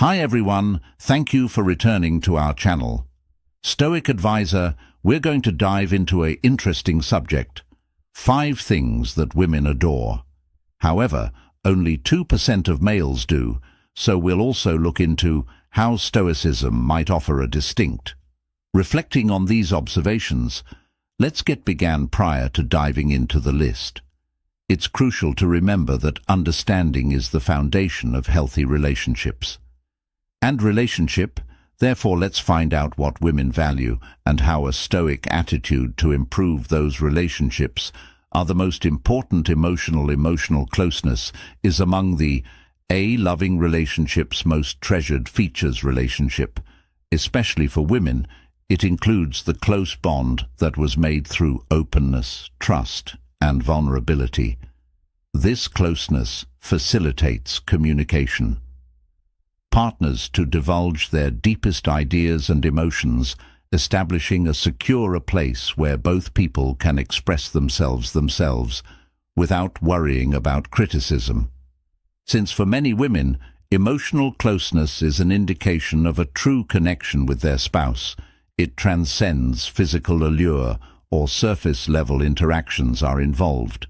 Hi everyone, thank you for returning to our channel. Stoic Advisor, we're going to dive into an interesting subject. 5 things that women adore. However, only 2% of males do, so we'll also look into how Stoicism might offer a distinct. Reflecting on these observations, let's get began prior to diving into the list. It's crucial to remember that understanding is the foundation of healthy relationships. Therefore let's find out what women value and how a Stoic attitude to improve those relationships are the most important. Emotional closeness is among the loving relationships' most treasured features. Relationship, especially for women, it includes the close bond that was made through openness, trust, and vulnerability. This closeness facilitates communication. Partners to divulge their deepest ideas and emotions, establishing a secure place where both people can express themselves without worrying about criticism. Since for many women, emotional closeness is an indication of a true connection with their spouse, it transcends physical allure or surface-level interactions are involved.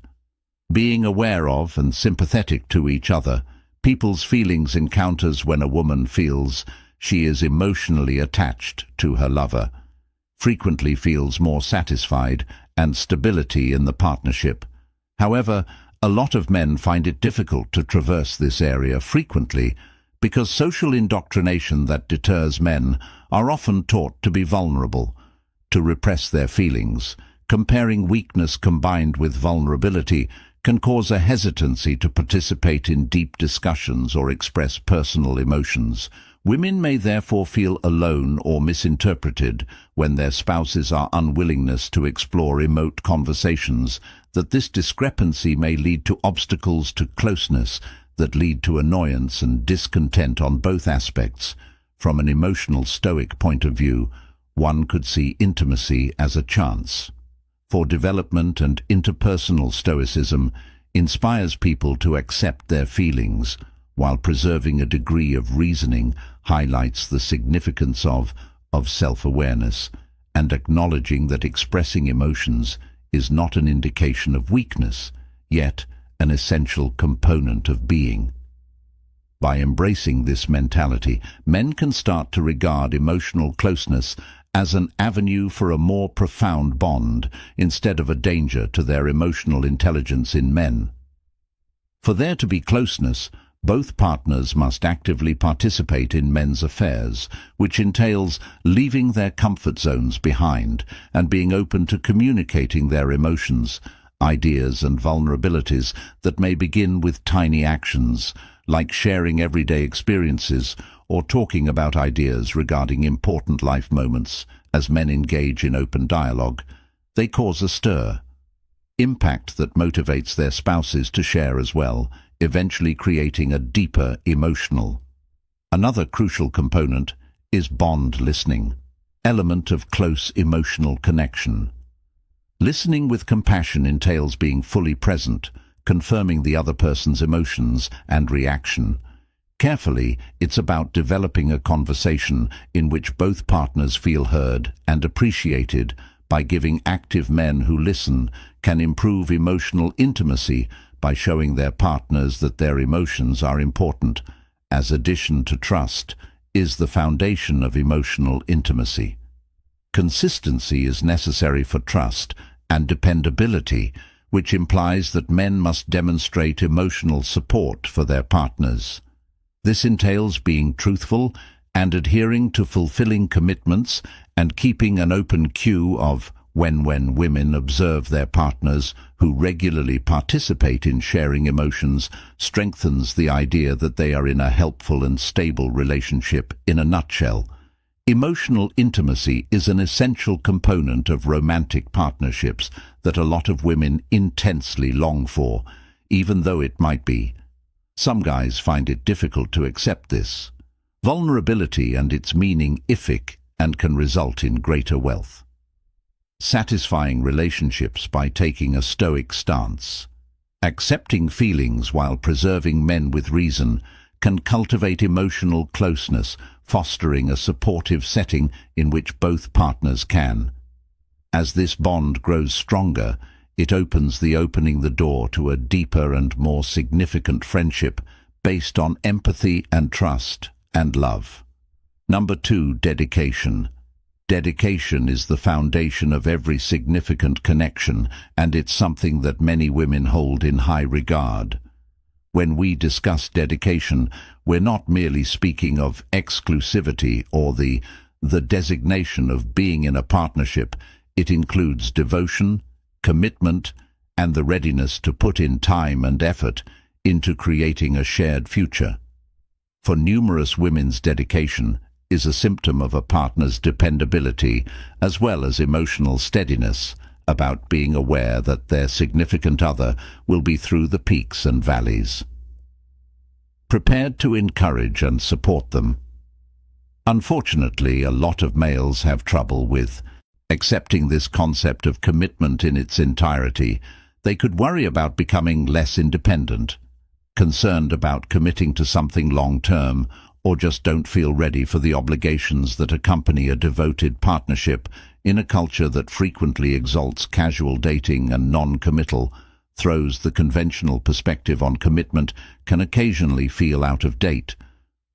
Being aware of and sympathetic to each other, people's feelings encounters when a woman feels she is emotionally attached to her lover, frequently feels more satisfied and stability in the partnership. However, a lot of men find it difficult to traverse this area frequently because social indoctrination that deters men are often taught to be vulnerable, to repress their feelings. Comparing weakness combined with vulnerability can cause a hesitancy to participate in deep discussions or express personal emotions. Women may therefore feel alone or misinterpreted when their spouses are unwillingness to explore emote conversations. That this discrepancy may lead to obstacles to closeness that lead to annoyance and discontent on both aspects. From an emotional Stoic point of view, one could see intimacy as a chance for development, and interpersonal Stoicism inspires people to accept their feelings while preserving a degree of reasoning, highlights the significance of self-awareness, and acknowledging that expressing emotions is not an indication of weakness, yet an essential component of being. By embracing this mentality, men can start to regard emotional closeness as an avenue for a more profound bond instead of a danger to their emotional intelligence in men. For there to be closeness, both partners must actively participate in men's affairs, which entails leaving their comfort zones behind and being open to communicating their emotions, ideas and vulnerabilities that may begin with tiny actions, like sharing everyday experiences or talking about ideas regarding important life moments. As men engage in open dialogue, they cause a stir, impact that motivates their spouses to share as well, eventually creating a deeper emotional. Another crucial component is bond listening, element of close emotional connection. Listening with compassion entails being fully present, confirming the other person's emotions and reaction. Carefully, it's about developing a conversation in which both partners feel heard and appreciated. By giving active men who listen can improve emotional intimacy by showing their partners that their emotions are important, as addition to trust is the foundation of emotional intimacy. Consistency is necessary for trust and dependability, which implies that men must demonstrate emotional support for their partners. This entails being truthful and adhering to fulfilling commitments and keeping an open queue of when women observe their partners who regularly participate in sharing emotions strengthens the idea that they are in a helpful and stable relationship. In a nutshell, emotional intimacy is an essential component of romantic partnerships that a lot of women intensely long for, even though it might be. Some guys find it difficult to accept this vulnerability and its meaning ific and can result in greater wealth. Satisfying relationships by taking a Stoic stance. Accepting feelings while preserving men with reason can cultivate emotional closeness, fostering a supportive setting in which both partners can. As this bond grows stronger, it opens the door to a deeper and more significant friendship based on empathy and trust and love. Number 2, dedication. Dedication is the foundation of every significant connection, and it's something that many women hold in high regard. When we discuss dedication, we're not merely speaking of exclusivity or the designation of being in a partnership. It includes devotion, commitment, and the readiness to put in time and effort into creating a shared future. For numerous women's dedication is a symptom of a partner's dependability as well as emotional steadiness about being aware that their significant other will be through the peaks and valleys. Prepared to encourage and support them. Unfortunately, a lot of males have trouble with accepting this concept of commitment in its entirety. They could worry about becoming less independent, concerned about committing to something long-term, or just don't feel ready for the obligations that accompany a devoted partnership. In a culture that frequently exalts casual dating and non-committal, throws the conventional perspective on commitment can occasionally feel out of date.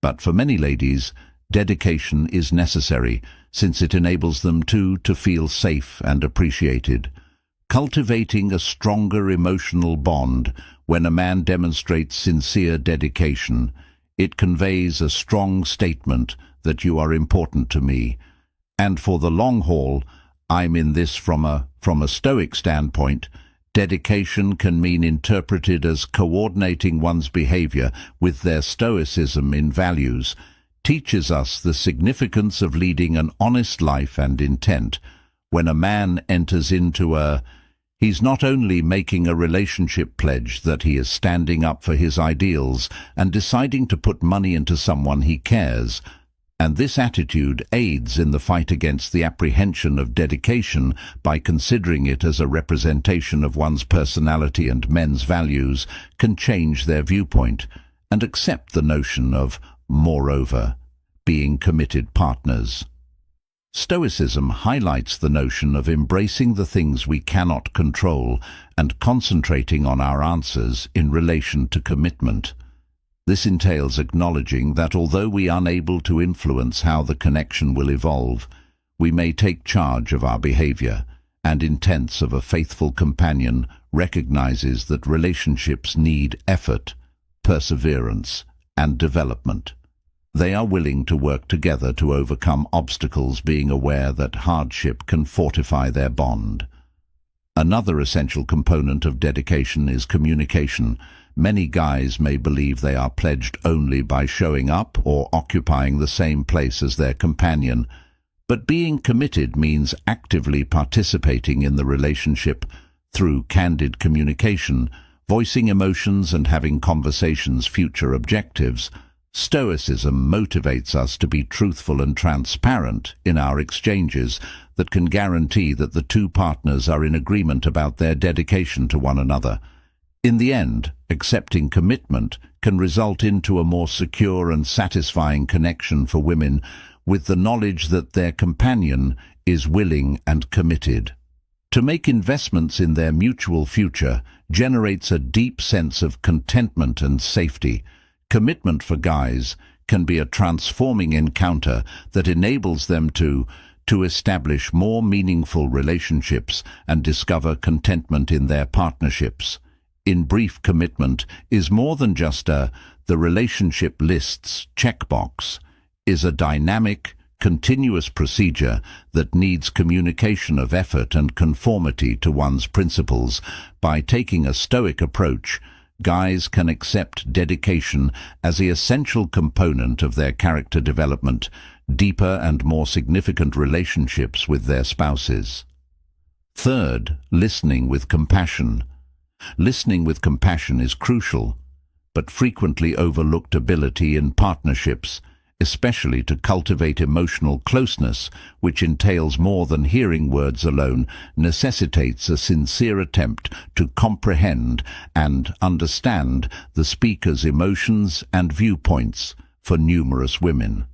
But for many ladies, dedication is necessary, since it enables them to feel safe and appreciated. Cultivating a stronger emotional bond. When a man demonstrates sincere dedication, it conveys a strong statement that you are important to me. And for the long haul, I'm in this from a Stoic standpoint. Dedication can mean interpreted as coordinating one's behavior with their Stoicism in values, teaches us the significance of leading an honest life and intent. When a man enters into he's not only making a relationship pledge that he is standing up for his ideals and deciding to put money into someone he cares, and this attitude aids in the fight against the apprehension of dedication by considering it as a representation of one's personality and men's values, can change their viewpoint and accept the notion of, moreover, being committed partners. Stoicism highlights the notion of embracing the things we cannot control and concentrating on our answers in relation to commitment. This entails acknowledging that although we are unable to influence how the connection will evolve, we may take charge of our behavior, and intents of a faithful companion recognizes that relationships need effort, perseverance, and development. They are willing to work together to overcome obstacles, being aware that hardship can fortify their bond. Another essential component of dedication is communication. Many guys may believe they are pledged only by showing up or occupying the same place as their companion, but being committed means actively participating in the relationship through candid communication, voicing emotions and having conversations, future objectives. Stoicism motivates us to be truthful and transparent in our exchanges that can guarantee that the two partners are in agreement about their dedication to one another. In the end, accepting commitment can result into a more secure and satisfying connection for women, with the knowledge that their companion is willing and committed. To make investments in their mutual future generates a deep sense of contentment and safety. Commitment for guys can be a transforming encounter that enables them to establish more meaningful relationships and discover contentment in their partnerships. In brief, commitment is more than just the relationship lists checkbox, is a dynamic, continuous procedure that needs communication of effort and conformity to one's principles. By taking a Stoic approach, guys can accept dedication as the essential component of their character development, deeper and more significant relationships with their spouses. Third, listening with compassion. Listening with compassion is crucial, but frequently overlooked ability in partnerships, especially to cultivate emotional closeness, which entails more than hearing words alone, necessitates a sincere attempt to comprehend and understand the speaker's emotions and viewpoints for numerous women.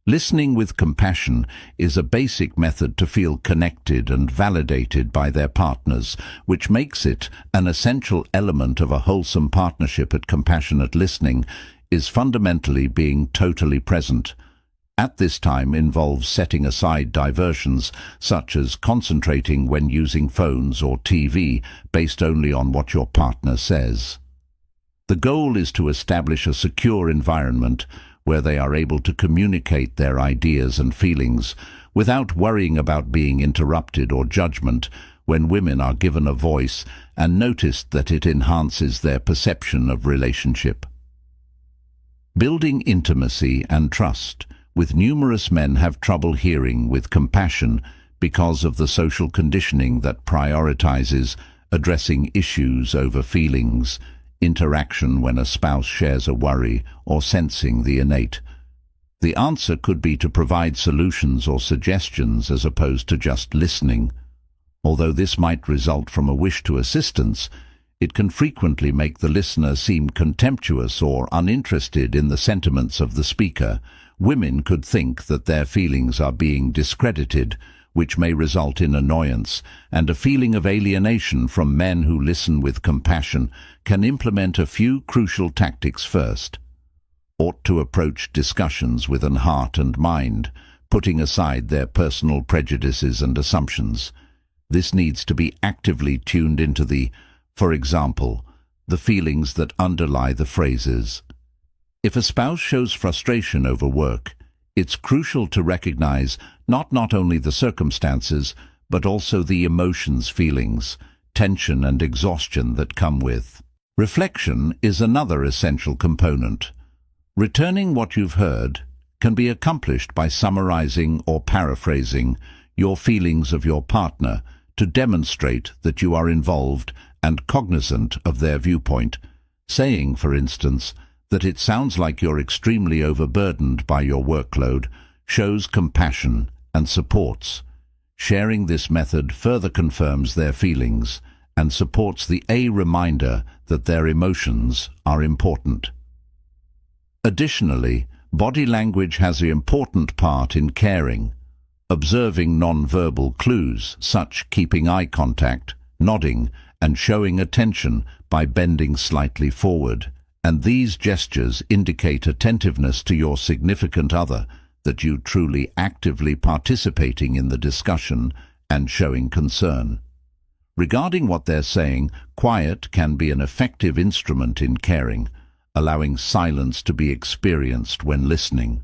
Listening with compassion is a basic method to feel connected and validated by their partners, which makes it an essential element of a wholesome partnership. At compassionate listening is fundamentally being totally present. At this time involves setting aside diversions, such as concentrating when using phones or TV, based only on what your partner says. The goal is to establish a secure environment where they are able to communicate their ideas and feelings without worrying about being interrupted or judgment. When women are given a voice and noticed that it enhances their perception of relationship. Building intimacy and trust. With numerous men have trouble hearing with compassion because of the social conditioning that prioritizes addressing issues over feelings, interaction when a spouse shares a worry, or sensing the innate. The answer could be to provide solutions or suggestions as opposed to just listening. Although this might result from a wish to assistance, it can frequently make the listener seem contemptuous or uninterested in the sentiments of the speaker. Women could think that their feelings are being discredited, which may result in annoyance and a feeling of alienation from men who listen with compassion. Can implement a few crucial tactics. First, ought to approach discussions with an heart and mind, putting aside their personal prejudices and assumptions. This needs to be actively tuned into for example, the feelings that underlie the phrases. If a spouse shows frustration over work, it's crucial to recognize not only the circumstances, but also the emotions, feelings, tension and exhaustion that come with. Reflection is another essential component. Returning what you've heard can be accomplished by summarizing or paraphrasing your feelings of your partner to demonstrate that you are involved and cognizant of their viewpoint, saying, for instance, that it sounds like you're extremely overburdened by your workload, shows compassion and supports. Sharing this method further confirms their feelings and supports the reminder that their emotions are important. Additionally, body language has an important part in caring. Observing non-verbal clues, such keeping eye contact, nodding, and showing attention by bending slightly forward, and these gestures indicate attentiveness to your significant other, that you truly actively participating in the discussion and showing concern. Regarding what they're saying, quiet can be an effective instrument in caring, allowing silence to be experienced when listening.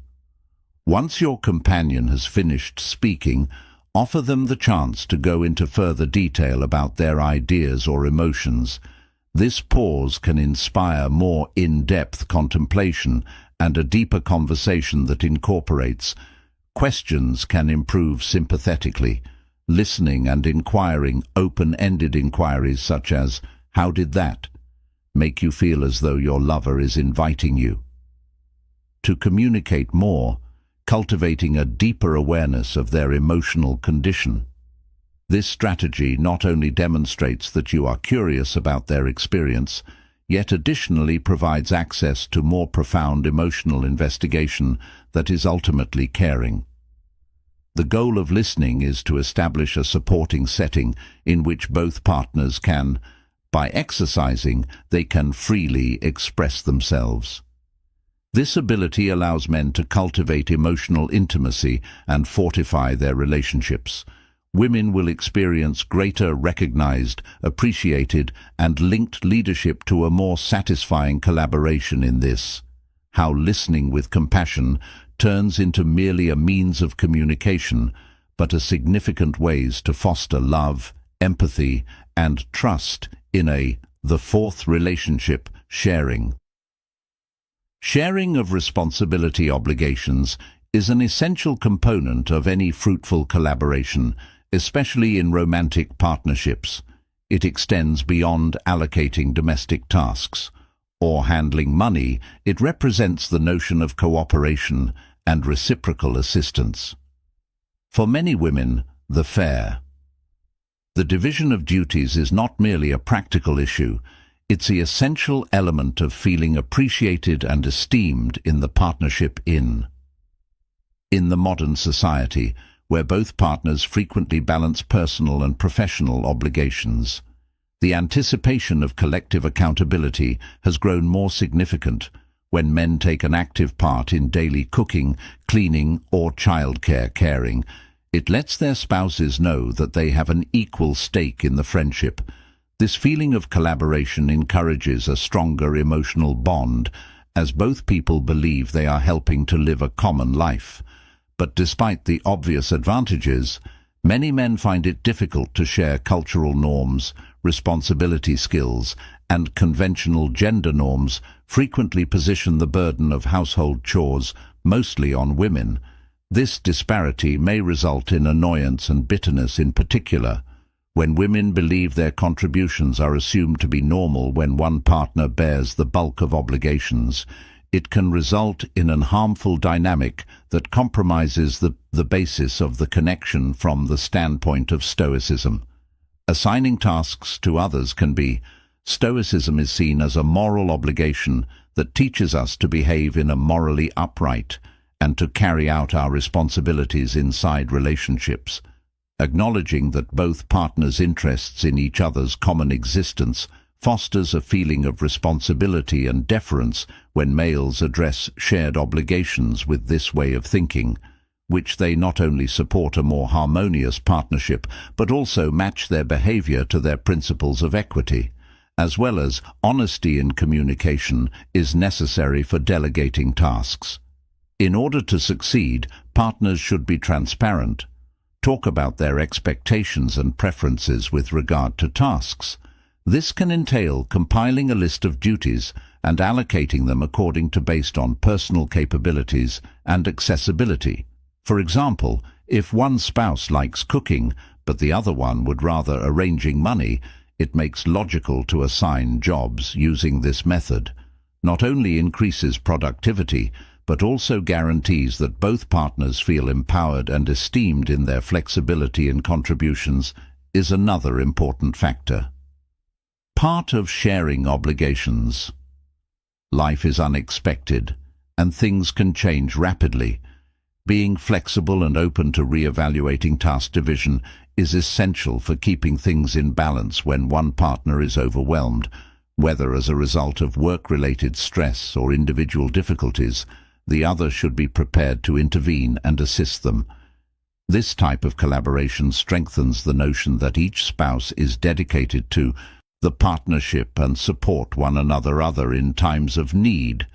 Once your companion has finished speaking, offer them the chance to go into further detail about their ideas or emotions. This pause can inspire more in-depth contemplation and a deeper conversation that incorporates. Questions can improve sympathetically. Listening and inquiring, open-ended inquiries such as, "How did that?" make you feel as though your lover is inviting you. To communicate more, cultivating a deeper awareness of their emotional condition. This strategy not only demonstrates that you are curious about their experience, yet additionally provides access to more profound emotional investigation that is ultimately caring. The goal of listening is to establish a supporting setting in which both partners can, by exercising, they can freely express themselves. This ability allows men to cultivate emotional intimacy and fortify their relationships. Women will experience greater recognized, appreciated, and linked leadership to a more satisfying collaboration in this. How listening with compassion turns into merely a means of communication, but a significant ways to foster love, empathy, and trust in the fourth relationship, sharing. Sharing of responsibility obligations is an essential component of any fruitful collaboration, especially in romantic partnerships. It extends beyond allocating domestic tasks. or handling money, it represents the notion of cooperation and reciprocal assistance. For many women, the division of duties is not merely a practical issue, it's the essential element of feeling appreciated and esteemed in the partnership. In the modern society, where both partners frequently balance personal and professional obligations, the anticipation of collective accountability has grown more significant when men take an active part in daily cooking, cleaning, or childcare caring. It lets their spouses know that they have an equal stake in the friendship. This feeling of collaboration encourages a stronger emotional bond, as both people believe they are helping to live a common life. But despite the obvious advantages, many men find it difficult to share cultural norms, responsibility skills, and conventional gender norms frequently position the burden of household chores mostly on women. This disparity may result in annoyance and bitterness, in particular when women believe their contributions are assumed to be normal. When one partner bears the bulk of obligations, it can result in an harmful dynamic that compromises the basis of the connection. From the standpoint of Stoicism, assigning tasks to others can be. Stoicism is seen as a moral obligation that teaches us to behave in a morally upright and to carry out our responsibilities inside relationships. Acknowledging that both partners' interests in each other's common existence fosters a feeling of responsibility and deference when males address shared obligations with this way of thinking, which they not only support a more harmonious partnership, but also match their behavior to their principles of equity, as well as honesty in communication is necessary for delegating tasks. In order to succeed, partners should be transparent, talk about their expectations and preferences with regard to tasks. This can entail compiling a list of duties and allocating them based on personal capabilities and accessibility. For example, if one spouse likes cooking, but the other one would rather arranging money, it makes logical to assign jobs using this method. Not only increases productivity, but also guarantees that both partners feel empowered and esteemed in their flexibility and contributions is another important factor. Part of sharing obligations. Life is unexpected, and things can change rapidly. Being flexible and open to re-evaluating task division is essential for keeping things in balance when one partner is overwhelmed, whether as a result of work-related stress or individual difficulties. The other should be prepared to intervene and assist them. This type of collaboration strengthens the notion that each spouse is dedicated to the partnership and support one another in times of need,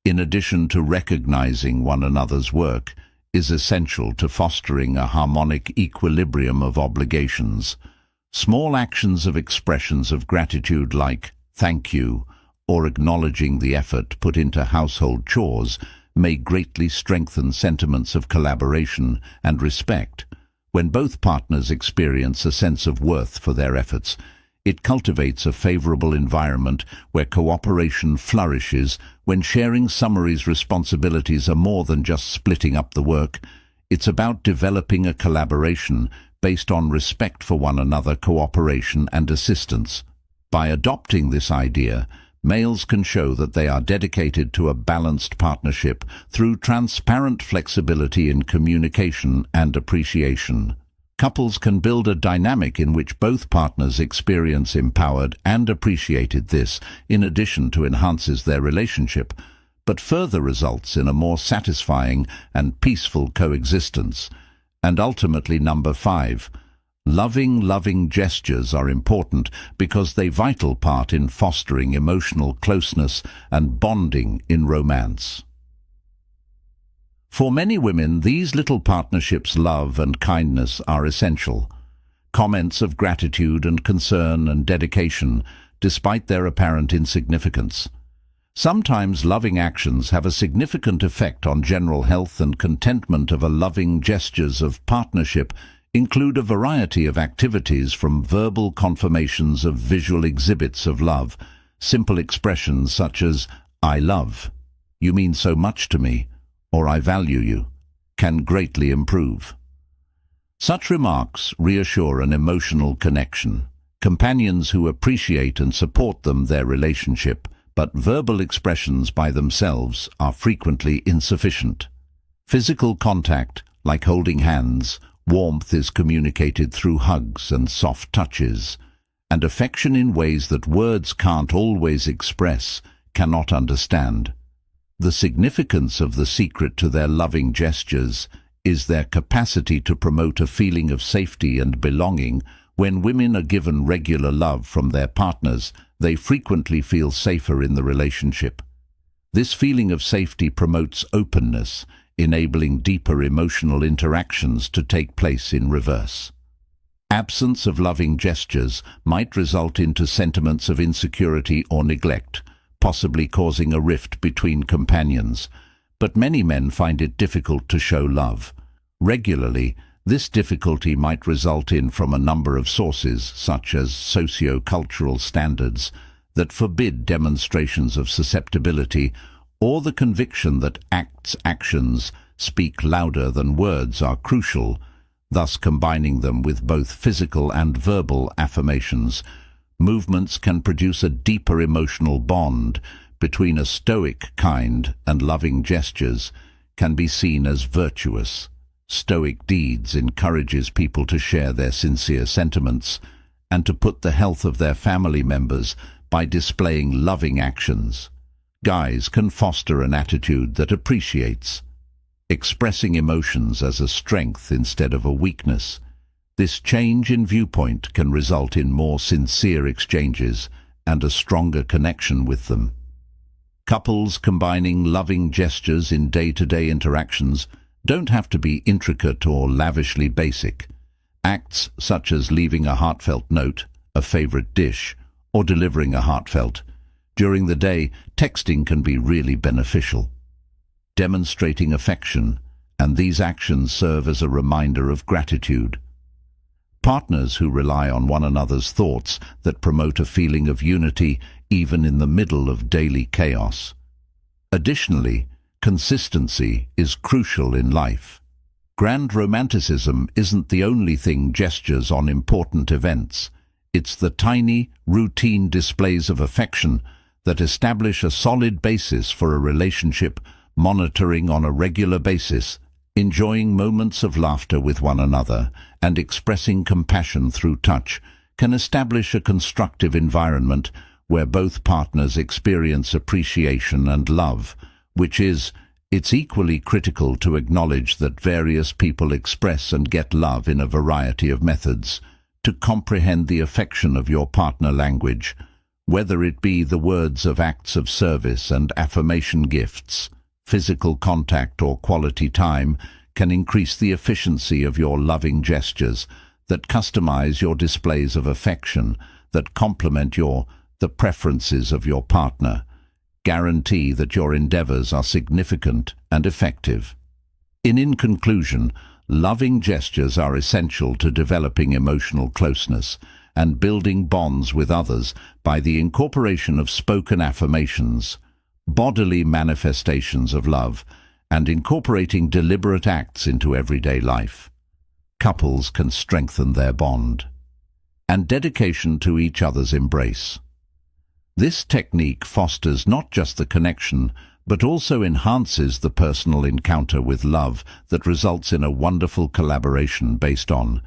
in addition to recognizing one another's work, is essential to fostering a harmonic equilibrium of obligations. Small actions of expressions of gratitude like "thank you" or acknowledging the effort put into household chores may greatly strengthen sentiments of collaboration and respect. When both partners experience a sense of worth for their efforts, it cultivates a favorable environment where cooperation flourishes. When sharing summaries, responsibilities are more than just splitting up the work. It's about developing a collaboration based on respect for one another, cooperation and assistance. By adopting this idea, males can show that they are dedicated to a balanced partnership through transparent flexibility in communication and appreciation. Couples can build a dynamic in which both partners experience empowered and appreciated. This, in addition to enhances their relationship, but further results in a more satisfying and peaceful coexistence. And ultimately, number 5, loving gestures are important because they vital part in fostering emotional closeness and bonding in romance. For many women, these little partnerships, love and kindness, are essential. Comments of gratitude and concern and dedication, despite their apparent insignificance. Sometimes loving actions have a significant effect on general health and contentment. Of a loving gestures of partnership include a variety of activities, from verbal confirmations of visual exhibits of love Simple expressions such as, "I love," "You mean so much to me," or "I value you," can greatly improve. Such remarks reassure an emotional connection. Companions who appreciate and support their relationship, but verbal expressions by themselves are frequently insufficient. Physical contact, like holding hands, warmth is communicated through hugs and soft touches, and affection in ways that words can't always express, cannot understand. The significance of the secret to their loving gestures is their capacity to promote a feeling of safety and belonging. When women are given regular love from their partners, they frequently feel safer in the relationship. This feeling of safety promotes openness, enabling deeper emotional interactions to take place in reverse. Absence of loving gestures might result into sentiments of insecurity or neglect, possibly causing a rift between companions, but many men find it difficult to show love. Regularly, this difficulty might result from a number of sources, such as socio-cultural standards that forbid demonstrations of susceptibility, or the conviction that actions speak louder than words are crucial. Thus, combining them with both physical and verbal affirmations, movements can produce a deeper emotional bond. Between a stoic kind and loving gestures can be seen as virtuous. Stoic deeds encourages people to share their sincere sentiments and to put the health of their family members by displaying loving actions. Guys can foster an attitude that appreciates, expressing emotions as a strength instead of a weakness. This change in viewpoint can result in more sincere exchanges and a stronger connection with them. Couples combining loving gestures in day-to-day interactions don't have to be intricate or lavishly basic. Acts such as leaving a heartfelt note, a favorite dish, or delivering a heartfelt during the day, texting can be really beneficial. Demonstrating affection, and these actions serve as a reminder of gratitude. Partners who rely on one another's thoughts that promote a feeling of unity even in the middle of daily chaos. Additionally, consistency is crucial in life. Grand romanticism isn't the only thing gestures on important events. It's the tiny, routine displays of affection that establish a solid basis for a relationship. Monitoring on a regular basis, enjoying moments of laughter with one another, and expressing compassion through touch can establish a constructive environment where both partners experience appreciation and love, it's equally critical to acknowledge that various people express and get love in a variety of methods. To comprehend the affection of your partner language, whether it be the words of acts of service and affirmation gifts, physical contact or quality time, can increase the efficiency of your loving gestures that customize your displays of affection, that complement the preferences of your partner. Guarantee that your endeavors are significant and effective. In conclusion, loving gestures are essential to developing emotional closeness and building bonds with others by the incorporation of spoken affirmations, bodily manifestations of love, and incorporating deliberate acts into everyday life. Couples can strengthen their bond and dedication to each other's embrace. This technique fosters not just the connection, but also enhances the personal encounter with love that results in a wonderful collaboration based on